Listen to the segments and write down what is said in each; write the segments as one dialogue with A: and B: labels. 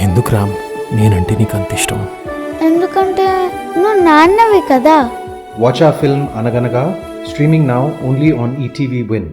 A: ఎందుకు రామ్ నేనంటే నీకు అంత ఇష్టం?
B: ఎందుకంటే నువ్వు నాన్నవి కదా.
C: Watch our film Anaganaga, streaming now only on ETV Win.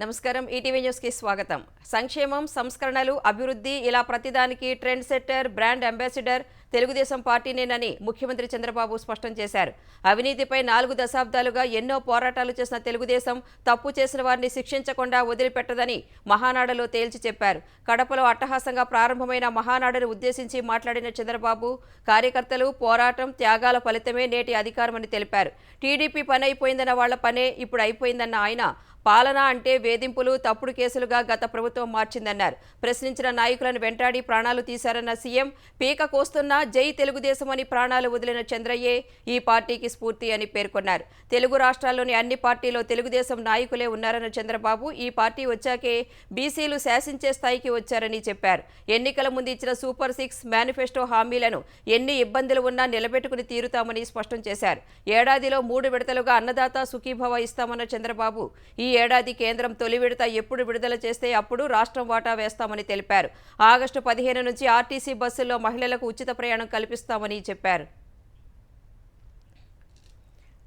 D: నమస్కారం, ఈటీవీ న్యూస్కి స్వాగతం. సంక్షేమం, సంస్కరణలు, అభివృద్ధి ఇలా ప్రతిదానికి trend setter, brand ambassador Telugu Desam పార్టీనేనని ముఖ్యమంత్రి చంద్రబాబు స్పష్టం చేశారు. అవినీతిపై 4 దశాబ్దాలుగా ఎన్నో పోరాటాలు చేసిన తెలుగుదేశం తప్పు చేసిన వారిని శిక్షించకుండా వదిలిపెట్టదని మహానాడులో తేల్చి చెప్పారు. కడపలో అట్టహాసంగా ప్రారంభమైన మహానాడును ఉద్దేశించి మాట్లాడిన చంద్రబాబు, కార్యకర్తలు పోరాటం, త్యాగాల ఫలితమే నేటి అధికారమని తెలిపారు. టీడీపీ పని అయిపోయిందన్న వాళ్ల పనే ఇప్పుడు అయిపోయిందన్న ఆయన, పాలన అంటే వేధింపులు, తప్పుడు కేసులుగా గత ప్రభుత్వం మార్చిందన్నారు. ప్రశ్నించిన నాయకులను వెంటాడి ప్రాణాలు తీశారన్న సీఎం, పీక కోస్తున్నా జై తెలుగుదేశం అని ప్రాణాలు వదిలిన చంద్రయ్యే ఈ పార్టీకి స్ఫూర్తి అని పేర్కొన్నారు. తెలుగు రాష్ట్రాల్లోని అన్ని పార్టీలో తెలుగుదేశం నాయకులే ఉన్నారన్న చంద్రబాబు, ఈ పార్టీ వచ్చాకే బీసీలు శాసించే స్థాయికి వచ్చారని చెప్పారు. ఎన్నికల ముందు ఇచ్చిన సూపర్ 6 మేనిఫెస్టో హామీలను ఎన్ని ఇబ్బందులు ఉన్నా నిలబెట్టుకుని తీరుతామని స్పష్టం చేశారు. ఏడాదిలో 3 విడతలుగా అన్నదాత సుఖీభవ ఇస్తామన్న చంద్రబాబు, ఈ ఏడాది కేంద్రం తొలి విడత ఎప్పుడు విడుదల చేస్తే అప్పుడు రాష్ట్రం వాటా వేస్తామని తెలిపారు. ఆగస్టు 15 నుంచి ఆర్టీసీ బస్సుల్లో మహిళలకు ఉచిత ప్రయాణం కల్పిస్తామని చెప్పారు.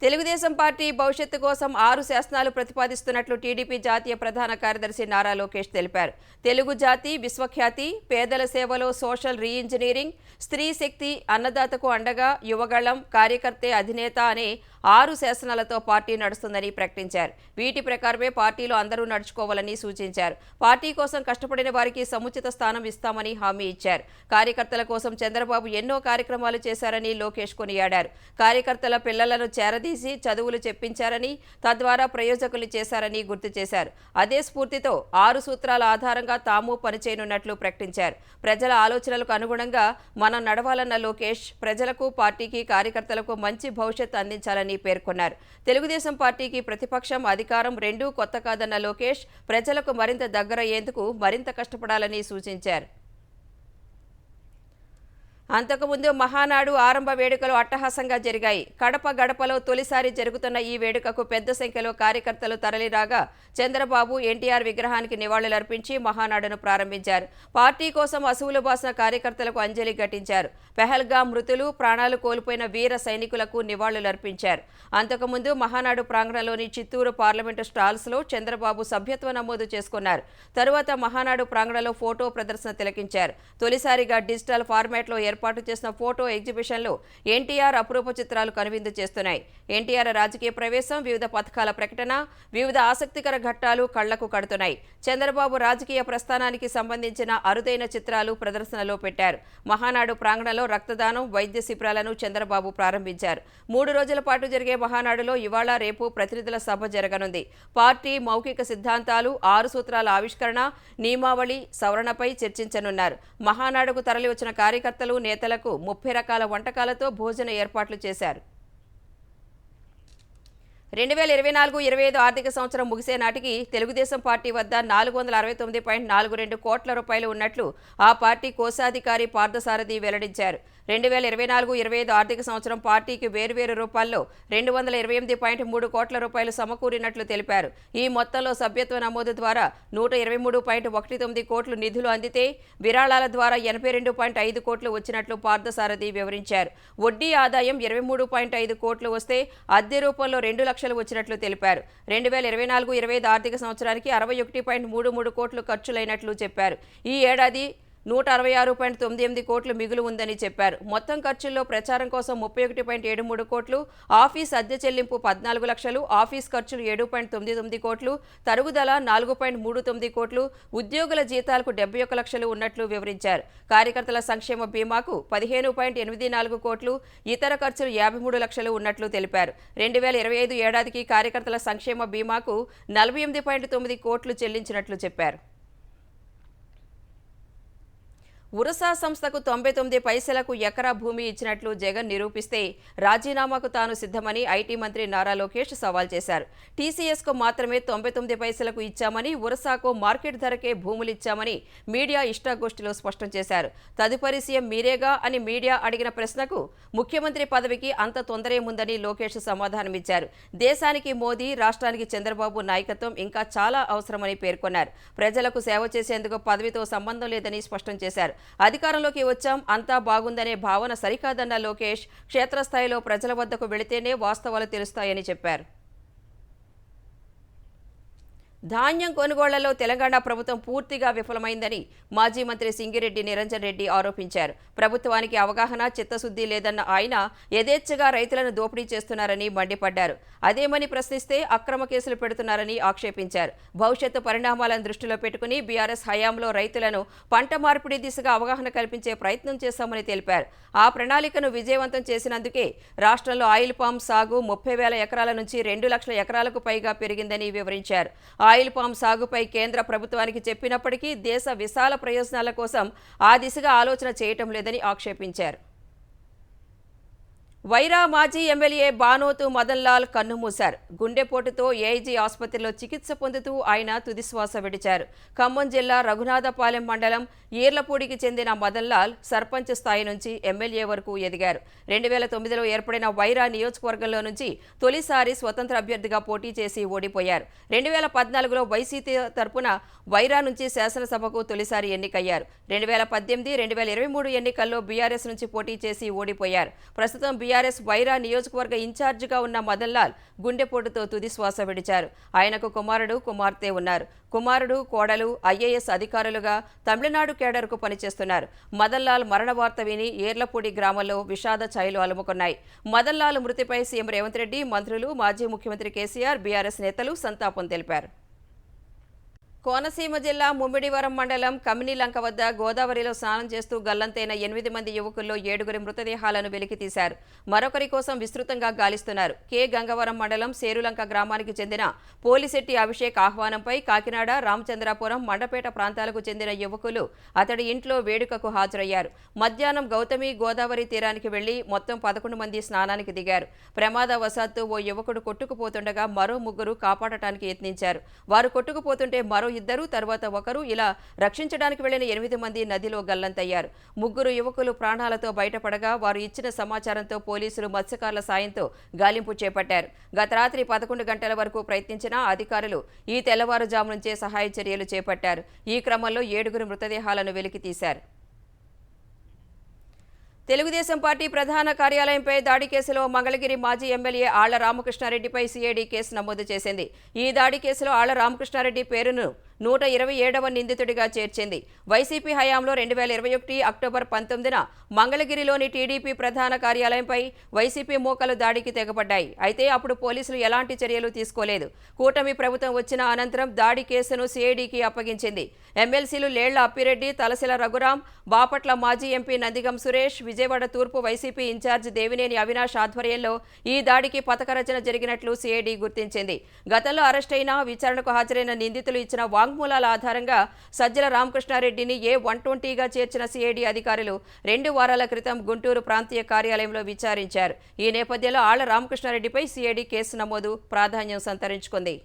D: తెలుగుదేశం పార్టీ భవిష్యత్తు కోసం 6 శాసనాలు ప్రతిపాదిస్తున్నట్లు టీడీపీ జాతీయ ప్రధాన కార్యదర్శి నారా లోకేష్ తెలిపారు. తెలుగు జాతి విశ్వఖ్యాతి, పేదల సేవలో సోషల్ రీఇంజనీరింగ్, స్త్రీ శక్తి, అన్నదాతకు అండగా, యువగళం, కార్యకర్తే అధినేత అనే 6 శాసనాలతో పార్టీ నడుస్తుందని ప్రకటించారు. వీటి ప్రకారమే పార్టీలో అందరూ నడుచుకోవాలని సూచించారు. పార్టీ కోసం కష్టపడిన వారికి సముచిత స్థానం ఇస్తామని హామీ ఇచ్చారు. కార్యకర్తల కోసం చంద్రబాబు ఎన్నో కార్యక్రమాలు చేశారని లోకేష్ కొనియాడారు. కార్యకర్తల పిల్లలను చేరదీసి చదువులు చెప్పించారని, తద్వారా ప్రయోజకులు చేశారని గుర్తు చేశారు. అదే స్ఫూర్తితో 6 సూత్రాల ఆధారంగా తాము పనిచేయనున్నట్లు ప్రకటించారు. ప్రజల ఆలోచనలకు అనుగుణంగా మనం నడవాలన్న లోకేష్, ప్రజలకు, పార్టీకి, కార్యకర్తలకు మంచి భవిష్యత్తు అందించాలని పేర్కొన్నారు. తెలుగుదేశం పార్టీకి ప్రతిపక్షం, అధికారం రెండూ కొత్త కాదన్న లోకేష్, ప్రజలకు మరింత దగ్గరయ్యేందుకు మరింత కష్టపడాలని సూచించారు. అంతకుముందు మహానాడు ఆరంభ వేడుకలు అట్టహాసంగా జరిగాయి. కడప గడపలో తొలిసారి జరుగుతున్న ఈ వేడుకకు పెద్ద సంఖ్యలో కార్యకర్తలు తరలిరాగా చంద్రబాబు ఎన్టీఆర్ విగ్రహానికి నివాళులర్పించి మహానాడును ప్రారంభించారు. పార్టీ కోసం అసువులు బాసిన కార్యకర్తలకు అంజలి ఘటించారు. పెహల్గా మృతులు, ప్రాణాలు కోల్పోయిన వీర సైనికులకు నివాళులర్పించారు. అంతకుముందు మహానాడు ప్రాంగణంలోని చిత్తూరు పార్లమెంటు స్టాల్స్లో చంద్రబాబు సభ్యత్వ నమోదు చేసుకున్నారు. తరువాత మహానాడు ప్రాంగణంలో ఫోటో ప్రదర్శన తిలకించారు. తొలిసారిగా డిజిటల్ ఫార్మాట్లో ఏర్పాటు చేసిన ఫోటో ఎగ్జిబిషన్లో ఎన్టీఆర్ అపురూప చిత్రాలు కనువిందు చేస్తున్నాయి. ఎన్టీఆర్ రాజకీయ ప్రవేశం, వివిధ పథకాల ప్రకటన, వివిధ ఆసక్తికర ఘట్టాలు కళ్లకు కడుతున్నాయి. చంద్రబాబు రాజకీయ ప్రస్థానానికి సంబంధించిన అరుదైన చిత్రాలు ప్రదర్శనలో పెట్టారు. మహానాడు ప్రాంగణంలో రక్తదానం, వైద్య శిబిరాలను చంద్రబాబు ప్రారంభించారు. 3 రోజుల పాటు జరిగే మహానాడులో ఇవాళ, రేపు ప్రతినిధుల సభ జరగనుంది. పార్టీ మౌఖిక సిద్ధాంతాలు, 6 సూత్రాల ఆవిష్కరణ, నియమావళి సవరణపై చర్చించనున్నారు. మహానాడుకు తరలివచ్చిన కార్యకర్తలు, నేతలకు 30 రకాల వంటకాలతో భోజన ఏర్పాట్లు చేశారు. 2024-25 ఆర్థిక సంవత్సరం ముగిసే నాటికి తెలుగుదేశం పార్టీ వద్ద 469.42 కోట్ల రూపాయలు ఉన్నట్లు ఆ పార్టీ కోశాధికారి పార్థసారథి వెల్లడించారు. 2024-25 ఆర్థిక సంవత్సరం పార్టీకి వేర్వేరు రూపాల్లో 228.3 కోట్ల రూపాయలు సమకూరినట్లు తెలిపారు. ఈ మొత్తంలో సభ్యత్వ నమోదు ద్వారా 123.19 కోట్లు నిధులు అందితే, విరాళాల ద్వారా 82.5 కోట్లు వచ్చినట్లు పార్థసారథి వివరించారు. వడ్డీ ఆదాయం 23.5 కోట్లు వస్తే, అద్దె రూపంలో 2 లక్షలు వచ్చినట్లు తెలిపారు. 2024-25 ఆర్థిక సంవత్సరానికి 61.33 కోట్లు ఖర్చులైనట్లు చెప్పారు. ఈ ఏడాది 166.98 కోట్లు మిగులు ఉందని చెప్పారు. మొత్తం ఖర్చుల్లో ప్రచారం కోసం 31.73 కోట్లు, ఆఫీస్ అద్దె చెల్లింపు 14 లక్షలు, ఆఫీస్ ఖర్చులు 7.99 కోట్లు, తరుగుదల 4.39 కోట్లు, ఉద్యోగుల జీతాలకు 71 లక్షలు ఉన్నట్లు వివరించారు. కార్యకర్తల సంక్షేమ బీమాకు 15.84 కోట్లు, ఇతర ఖర్చులు 53 లక్షలు ఉన్నట్లు తెలిపారు. 2025 ఏడాదికి కార్యకర్తల సంక్షేమ బీమాకు 48.9 కోట్లు చెల్లించినట్లు చెప్పారు. ఉరసా సంస్థకు 99 పైసలకు ఎకరా భూమి ఇచ్చినట్లు జగన్ నిరూపిస్తే రాజీనామాకు తాను సిద్ధమని ఐటీ మంత్రి నారా లోకేష్ సవాల్ చేశారు. టీసీఎస్కు మాత్రమే 99 పైసలకు ఇచ్చామని, ఉరసాకు మార్కెట్ ధరకే భూములిచ్చామని మీడియా ఇష్టాగోష్ఠిలో స్పష్టం చేశారు. తదుపరి సీఎం మీరేగా అని మీడియా అడిగిన ప్రశ్నకు ముఖ్యమంత్రి పదవికి అంత తొందరేముందని లోకేష్ సమాధానమిచ్చారు. దేశానికి మోదీ, రాష్ట్రానికి చంద్రబాబు నాయకత్వం ఇంకా చాలా అవసరమని పేర్కొన్నారు. ప్రజలకు సేవ చేసేందుకు పదవితో సంబంధం లేదని స్పష్టం చేశారు. అధికారంలోకి వచ్చాం, అంతా బాగుందనే భావన సరికాదన్న లోకేష్ క్షేత్రస్థాయిలో ప్రజల వద్దకు వెళితేనే వాస్తవాలు తెలుస్తాయని చెప్పారు. ధాన్యం కొనుగోళ్లలో తెలంగాణ ప్రభుత్వం పూర్తిగా విఫలమైందని మాజీ మంత్రి సింగిరెడ్డి నిరంజన్ రెడ్డి ఆరోపించారు. ప్రభుత్వానికి అవగాహన, చిత్తశుద్ధి లేదన్న ఆయన యథేచ్ఛగా రైతులను దోపిడీ చేస్తున్నారని మండిపడ్డారు. అదేమని ప్రశ్నిస్తే అక్రమ కేసులు పెడుతున్నారని ఆక్షేపించారు. భవిష్యత్తు పరిణామాలను దృష్టిలో పెట్టుకుని బీఆర్ఎస్ హయాంలో రైతులను పంట మార్పిడి దిశగా అవగాహన కల్పించే ప్రయత్నం చేశామని తెలిపారు. ఆ ప్రణాళికను విజయవంతం చేసినందుకే రాష్ట్రంలో ఆయిల్ పామ్ సాగు 30,000 ఎకరాల నుంచి 2 లక్షల ఎకరాలకు పైగా పెరిగిందని వివరించారు. ఆయిల్ పామ్ సాగుపై కేంద్ర ప్రభుత్వానికి చెప్పినప్పటికీ దేశ విశాల ప్రయోజనాల కోసం ఆ దిశగా ఆలోచన చేయటం లేదని ఆక్షేపించారు. వైరా మాజీ ఎమ్మెల్యే బానోతు మదన్ లాల్ కన్నుమూశారు. గుండెపోటుతో ఏఐజీ ఆసుపత్రిలో చికిత్స పొందుతూ ఆయన తుదిశ్వాస విడిచారు. ఖమ్మం జిల్లా రఘునాథపాలెం మండలం ఈర్లపూడికి చెందిన మదన్ లాల్ సర్పంచ్ స్థాయి నుంచి ఎమ్మెల్యే వరకు ఎదిగారు. 2009లో ఏర్పడిన వైరా నియోజకవర్గంలో నుంచి తొలిసారి స్వతంత్ర అభ్యర్థిగా పోటీ చేసి ఓడిపోయారు. 2014లో వైసీపీ తరపున వైరా నుంచి శాసనసభకు తొలిసారి ఎన్నికయ్యారు. 2018, 2023 ఎన్నికల్లో బీఆర్ఎస్ నుంచి పోటీ చేసి ఓడిపోయారు. ప్రస్తుతం బీఆర్ఎస్ వైరా నియోజకవర్గ ఇన్ఛార్జిగా ఉన్న మదన్ లాల్ గుండెపోటుతో తుదిశ్వాస విడిచారు. ఆయనకు కుమారుడు, కుమార్తె ఉన్నారు. కుమారుడు, కోడలు ఐఏఎస్ అధికారులుగా తమిళనాడు కేడర్కు పనిచేస్తున్నారు. మదన్ లాల్ మరణ వార్త విని ఏర్లపూడి గ్రామంలో విషాద ఛాయలు అలుముకున్నాయి. మదన్ లాల్ మృతిపై సీఎం రేవంత్ రెడ్డి, మంత్రులు, మాజీ ముఖ్యమంత్రి కేసీఆర్, బీఆర్ఎస్ నేతలు సంతాపం తెలిపారు. కోనసీమ జిల్లా ముమ్మిడివరం మండలం కమినిలంక వద్ద గోదావరిలో స్నానం చేస్తూ గల్లంతైన 8 మంది యువకుల్లో 7 మృతదేహాలను వెలికితీశారు. మరొకరి కోసం విస్తృతంగా గాలిస్తున్నారు. కె గంగవరం మండలం సేరులంక గ్రామానికి చెందిన పోలిశెట్టి అభిషేక్ ఆహ్వానంపై కాకినాడ, రామచంద్రాపురం, మండపేట ప్రాంతాలకు చెందిన యువకులు అతడి ఇంట్లో వేడుకకు హాజరయ్యారు. మధ్యాహ్నం గౌతమి గోదావరి తీరానికి వెళ్లి మొత్తం 11 మంది స్నానానికి దిగారు. ప్రమాదవశాత్తు ఓ యువకుడు కొట్టుకుపోతుండగా మరో 3 కాపాడటానికి యత్నించారు. వారు కొట్టుకుపోతుంటే మరో 2, తర్వాత ఒకరు, ఇలా రక్షించడానికి వెళ్లిన 8 మంది నదిలో గల్లంతయ్యారు. 3 యువకులు ప్రాణాలతో బయటపడగా వారు ఇచ్చిన సమాచారంతో పోలీసులు మత్స్యకారుల సాయంతో గాలింపు చేపట్టారు. గత రాత్రి 11 గంటల వరకు ప్రయత్నించిన అధికారులు ఈ తెల్లవారుజాము నుంచే సహాయ చర్యలు చేపట్టారు. ఈ క్రమంలో 7 మృతదేహాలను వెలికితీశారు. తెలుగుదేశం పార్టీ ప్రధాన కార్యాలయంపై దాడి కేసులో మంగళగిరి మాజీ ఎమ్మెల్యే ఆళ్ల రామకృష్ణారెడ్డిపై సిఐడి కేసు నమోదు చేసింది. ఈ దాడి కేసులో ఆళ్ల రామకృష్ణారెడ్డి పేరును 127వ నిందితుడిగా చేర్చింది. వైసీపీ హయాంలో 2021 అక్టోబర్ 19న మంగళగిరిలోని టీడీపీ ప్రధాన కార్యాలయంపై వైసీపీ మోకలు దాడికి తెగబడ్డాయి. అయితే అప్పుడు పోలీసులు ఎలాంటి చర్యలు తీసుకోలేదు. కూటమి ప్రభుత్వం వచ్చిన అనంతరం దాడి కేసును సిఐడికి అప్పగించింది. ఎమ్మెల్సీలు లేళ్ల అప్పిరెడ్డి, తలసిల రఘురాం, బాపట్ల మాజీ ఎంపీ నందిగం సురేష్, విజయవాడ తూర్పు వైసీపీ ఇన్ఛార్జ్ దేవినేని అవినాష్ ఆధ్వర్యంలో ఈ దాడికి పథకరచన జరిగినట్లు సిఐడి గుర్తించింది. గతంలో అరెస్టైన, విచారణకు హాజరైన నిందితులు ఇచ్చిన వాంగ్మూలాల ఆధారంగా సజ్జల రామకృష్ణారెడ్డిని A120గా చేర్చిన సిఐడి అధికారులు 2 వారాల క్రితం గుంటూరు ప్రాంతీయ కార్యాలయంలో విచారించారు. ఈ నేపథ్యంలో ఆళ్ల రామకృష్ణారెడ్డిపై సిఐడి కేసు నమోదు ప్రాధాన్యం సంతరించుకుంది.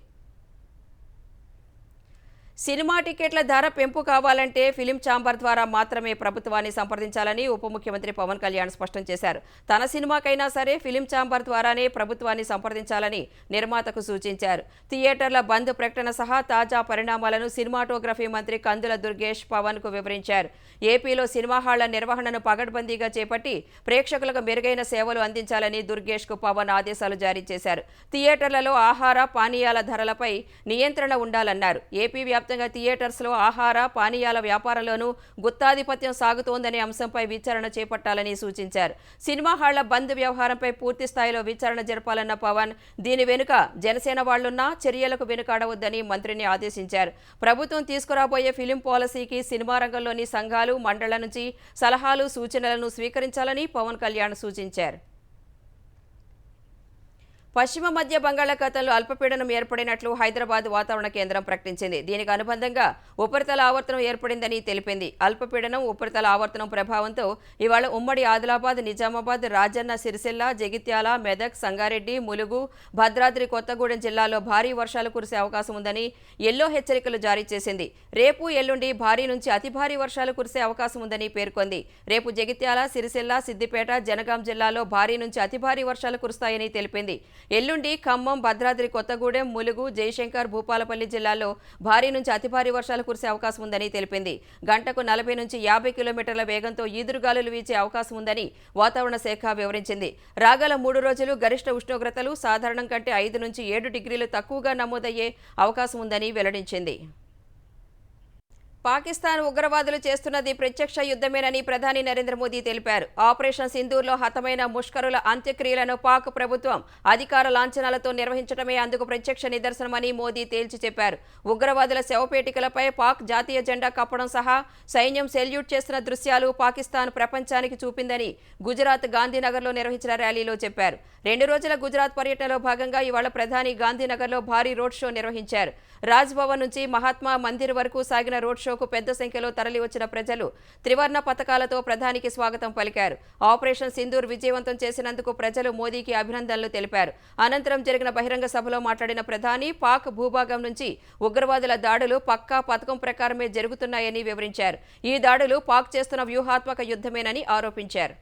D: సినిమా టికెట్ల ధర పెంపు కావాలంటే ఫిలిం ఛాంబర్ ద్వారా మాత్రమే ప్రభుత్వాన్ని సంప్రదించాలని ఉప ముఖ్యమంత్రి పవన్ కళ్యాణ్ స్పష్టం చేశారు. తన సినిమాకైనా సరే ఫిలిం ఛాంబర్ ద్వారానే ప్రభుత్వాన్ని సంప్రదించాలని నిర్మాతకు సూచించారు. థియేటర్ల బంద్ ప్రకటన సహా తాజా పరిణామాలను సినిమాటోగ్రఫీ మంత్రి కందుల దుర్గేష్ పవన్కు వివరించారు. ఏపీలో సినిమా హాళ్ల నిర్వహణను పగడ్బందీగా చేపట్టి ప్రేక్షకులకు మెరుగైన సేవలు అందించాలని దుర్గేష్కు పవన్ ఆదేశాలు జారీ చేశారు. థియేటర్లలో ఆహార, పానీయాల ధరలపై నియంత్రణ ఉండాలన్నారు. ఏపీ వ్యాప్తంగా థియేటర్స్లో ఆహార, పానీయాల వ్యాపారంలోనూ గుత్తాధిపత్యం సాగుతోందనే అంశంపై విచారణ చేపట్టాలని సూచించారు. సినిమా హాళ్ల బంద్ వ్యవహారంపై పూర్తి స్థాయిలో విచారణ జరపాలన్న పవన్ దీని వెనుక జనసేన వాళ్లున్నా చర్యలకు వెనుకాడవద్దని మంత్రిని ఆదేశించారు. ప్రభుత్వం తీసుకురాబోయే ఫిలిం పాలసీకి సినిమా రంగంలోని సంఘాలు, మండళ్ల నుంచి సలహాలు, సూచనలను స్వీకరించాలని పవన్ కళ్యాణ్ సూచించారు. పశ్చిమ మధ్య బంగాళాఖాతంలో అల్పపీడనం ఏర్పడినట్లు హైదరాబాద్ వాతావరణ కేంద్రం ప్రకటించింది. దీనికి అనుబంధంగా ఉపరితల ఆవర్తనం ఏర్పడిందని తెలిపింది. అల్పపీడనం ఉపరితల ఆవర్తనం ప్రభావంతో ఇవాళ ఉమ్మడి ఆదిలాబాద్, నిజామాబాద్, రాజన్న సిరిసిల్ల, జగిత్యాల, మెదక్, సంగారెడ్డి, ములుగు, భద్రాద్రి కొత్తగూడెం జిల్లాల్లో భారీ వర్షాలు కురిసే అవకాశం ఉందని ఎల్లో హెచ్చరికలు జారీ చేసింది. రేపు, ఎల్లుండి భారీ నుంచి అతి భారీ వర్షాలు కురిసే అవకాశం ఉందని పేర్కొంది. రేపు జగిత్యాల, సిరిసిల్ల, సిద్దిపేట, జనగాం జిల్లాల్లో భారీ నుంచి అతి భారీ వర్షాలు కురుస్తాయని తెలిపింది. ఎల్లుండి ఖమ్మం, భద్రాద్రి కొత్తగూడెం, ములుగు, జయశంకర్, భూపాలపల్లి జిల్లాల్లో భారీ నుంచి అతి భారీ వర్షాలు కురిసే అవకాశం ఉందని తెలిపింది. గంటకు 40 నుంచి 50 కిలోమీటర్ల వేగంతో ఈదురుగాలులు వీచే అవకాశం ఉందని వాతావరణ శాఖ వివరించింది. రాగల 3 రోజులు గరిష్ట ఉష్ణోగ్రతలు సాధారణం కంటే 5 నుంచి 7 డిగ్రీలు తక్కువగా నమోదయ్యే అవకాశం ఉందని వెల్లడించింది. పాకిస్తాన్ ఉగ్రవాదులు చేస్తున్నది ప్రత్యక్ష యుద్ధమేనని ప్రధాని నరేంద్ర మోదీ తెలిపారు. ఆపరేషన్ సింధూర్లో హతమైన ముష్కరుల అంత్యక్రియలను పాక్ ప్రభుత్వం అధికార లాంఛనాలతో నిర్వహించడమే అందుకు ప్రత్యక్ష నిదర్శనమని మోదీ తేల్చి చెప్పారు. ఉగ్రవాదుల శవపేటికలపై పాక్ జాతీయ జెండా కప్పడం సహా సైన్యం సెల్యూట్ చేస్తున్న దృశ్యాలు పాకిస్తాన్ ప్రపంచానికి చూపిందని గుజరాత్ గాంధీనగర్లో నిర్వహించిన ర్యాలీలో చెప్పారు. 2 రోజుల గుజరాత్ పర్యటనలో భాగంగా ఇవాళ ప్రధాని గాంధీనగర్లో భారీ రోడ్ షో నిర్వహించారు. రాజ్ భవన్ నుంచి మహాత్మా మందిర్ వరకు సాగిన రోడ్ షోకు పెద్ద సంఖ్యలో తరలివచ్చిన ప్రజలు త్రివర్ణ పతాకాలతో ప్రధానికి స్వాగతం పలికారు. ఆపరేషన్ సింధూర్ విజయవంతం చేసినందుకు ప్రజలు మోదీకి అభినందనలు తెలిపారు. అనంతరం జరిగిన బహిరంగ సభలో మాట్లాడిన ప్రధాని పాక్ భూభాగం నుంచి ఉగ్రవాదుల దాడులు పక్కా పథకం ప్రకారమే జరుగుతున్నాయని వివరించారు. ఈ దాడులు పాక్ చేస్తున్న వ్యూహాత్మక యుద్ధమేనని ఆరోపించారు.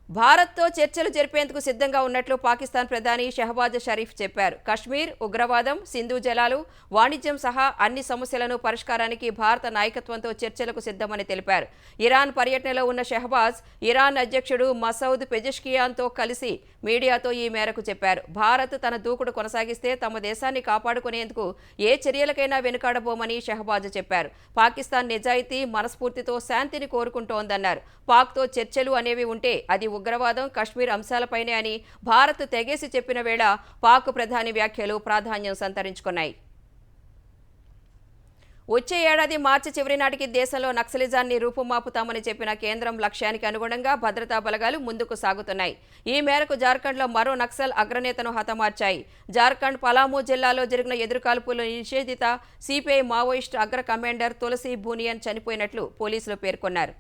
D: భారత్తో చర్చలు జరిపేందుకు సిద్ధంగా ఉన్నట్లు పాకిస్తాన్ ప్రధాని షహబాజ్ షరీఫ్ చెప్పారు. కశ్మీర్, ఉగ్రవాదం, సింధు జలాలు, వాణిజ్యం సహా అన్ని సమస్యలను పరిష్కారానికి భారత నాయకత్వంతో చర్చలకు సిద్ధమని తెలిపారు. ఇరాన్ పర్యటనలో ఉన్న షహబాజ్ ఇరాన్ అధ్యక్షుడు మసౌద్ పెజెష్కియాన్తో కలిసి మీడియాతో ఈ మేరకు చెప్పారు. భారత్ తన దూకుడు కొనసాగిస్తే తమ దేశాన్ని కాపాడుకునేందుకు ఏ చర్యలకైనా వెనుకాడబోమని షహబాజ్ చెప్పారు. పాకిస్తాన్ నిజాయితీ, మనస్ఫూర్తితో శాంతిని కోరుకుంటోందన్నారు. పాక్తో చర్చలు అనేవి ఉంటే అది ఉగ్రవాదం, కశ్మీర్ అంశాలపైనే అని భారత్ తెగేసి చెప్పిన వేళ పాక్ ప్రధాని వ్యాఖ్యలు ప్రాధాన్యం సంతరించుకున్నాయి. వచ్చే ఏడాది మార్చి చివరి నాటికి దేశంలో నక్సలిజాన్ని రూపుమాపుతామని చెప్పిన కేంద్రం లక్ష్యానికి అనుగుణంగా భద్రతా బలగాలు ముందుకు సాగుతున్నాయి. ఈ మేరకు జార్ఖండ్లో మరో నక్సల్ అగ్రనేతను హతమార్చాయి. జార్ఖండ్ పలామూ జిల్లాలో జరిగిన ఎదురుకాల్పుల్లో నిషేధిత సిపిఐ మావోయిస్టు అగ్ర కమాండర్ తులసి బూనియన్ చనిపోయినట్లు పోలీసులు పేర్కొన్నారు.